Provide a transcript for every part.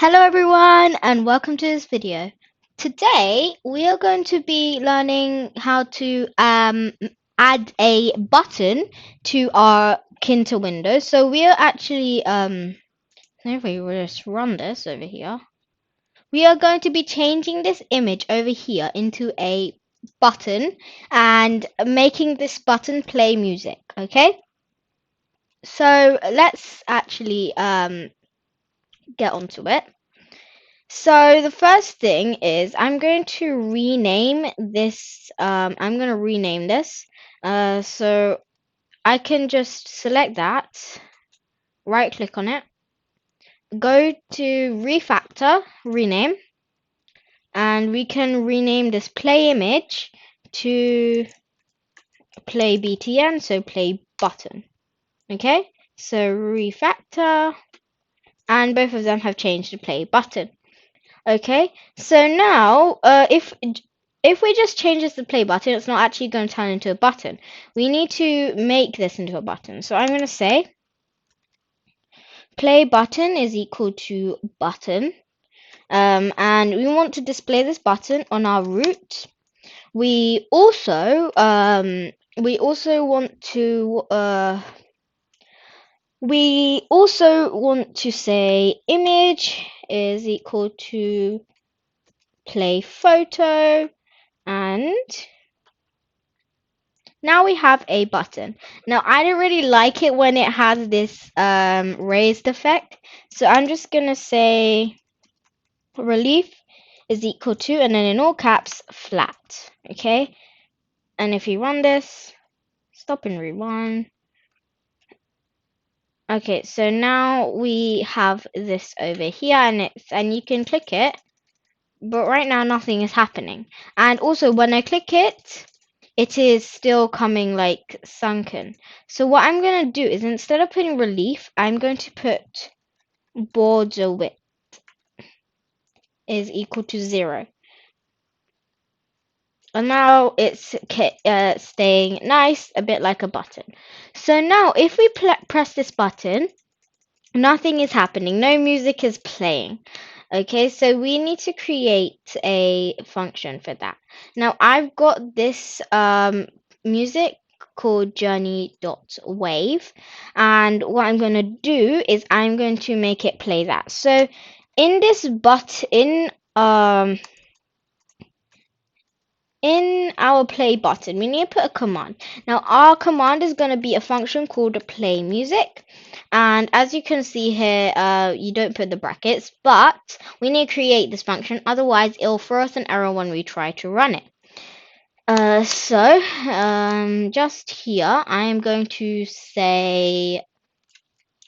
Hello everyone and welcome to this video. Today we are going to be learning how to add a button to our Tkinter window. So we are actually if we just run this over here, we are going to be changing this image over here into a button and making this button play music, okay? So let's actually get onto it. So the first thing is I'm going to rename this. I'm going to rename this. So I can just select that, right click on it, go to refactor, rename, and we can rename this play image to play BTN, so play button. Okay, so refactor, and both of them have changed to play button. Okay, so now if we just change this to play button, it's not actually going to turn into a button. We need to make this into a button. So I'm going to say play button is equal to button. And we want to display this button on our root. We also want to say image is equal to play photo, and now we have a button. Now I don't really like it when it has this raised effect, so I'm just gonna say relief is equal to, and then in all caps, flat. Okay, and if you run this, stop and rewind. Okay, so now we have this over here, and you can click it, but right now nothing is happening. And also when I click it, it is still coming like sunken. So what I'm going to do is, instead of putting relief, I'm going to put border width is equal to 0. And now it's staying nice, a bit like a button. So now if we press this button, nothing is happening. No music is playing. Okay, so we need to create a function for that. Now I've got this music called journey.wave, and what I'm going to do is I'm going to make it play that. So in this in our play button, we need to put a command. Now our command is going to be a function called play music, and as you can see here, you don't put the brackets, but we need to create this function, otherwise it'll throw us an error when we try to run it. Just here I am going to say,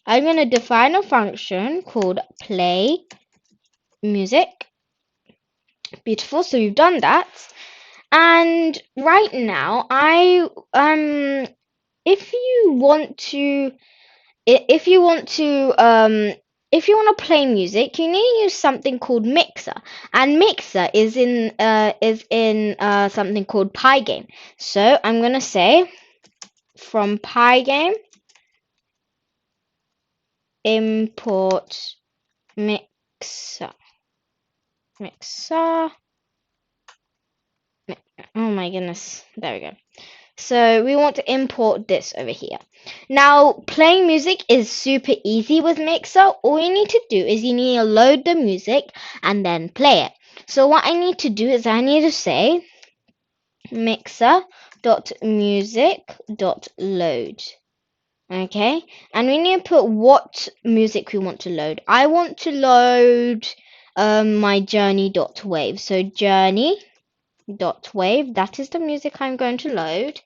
I'm going to define a function called play music. Beautiful, so we've done that. And right now, if you want to, if you want to play music, you need to use something called Mixer, and Mixer is in something called Pygame. So I'm gonna say from Pygame import Mixer. Oh my goodness, there we go. So we want to import this over here. Now, playing music is super easy with Mixer. All you need to do is you need to load the music and then play it. So what I need to do is I need to say mixer.music.load. Okay, and we need to put what music we want to load. I want to load my journey.wave. So journey.wave, that is the music I'm going to load.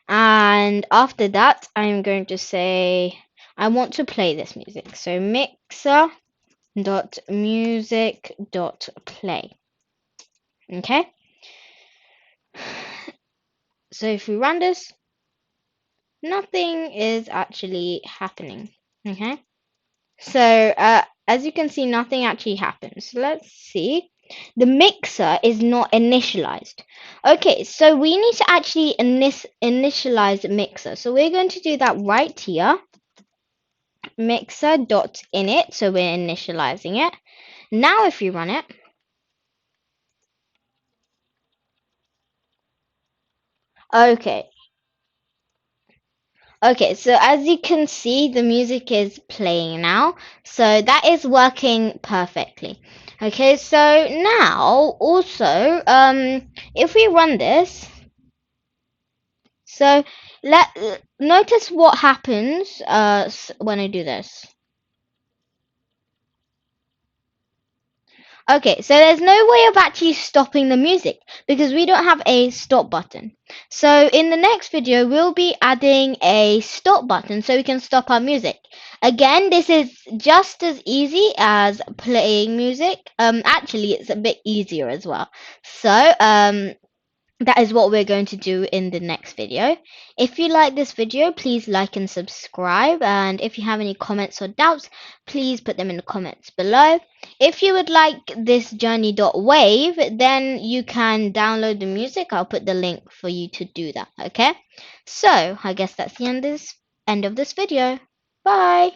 And after that, I'm going to say I want to play this music. So mixer.music.play. Okay. So if we run this, nothing is actually happening. Okay. So as you can see, nothing actually happens. Let's see. The mixer is not initialized. Okay, so we need to actually initialize the mixer. So we're going to do that right here. mixer.init, so we're initializing it. Now if you run it, okay. Okay, so as you can see, the music is playing now. So that is working perfectly. Okay, so now also, if we run this, so notice what happens when I do this. Okay, so there's no way of actually stopping the music because we don't have a stop button. So in the next video, we'll be adding a stop button so we can stop our music. Again, this is just as easy as playing music. Actually, it's a bit easier as well. So, that is what we're going to do in the next video. If you like this video, please like and subscribe. And if you have any comments or doubts, please put them in the comments below. If you would like this journey.wave, then you can download the music. I'll put the link for you to do that. Okay. So I guess that's the end of this video. Bye.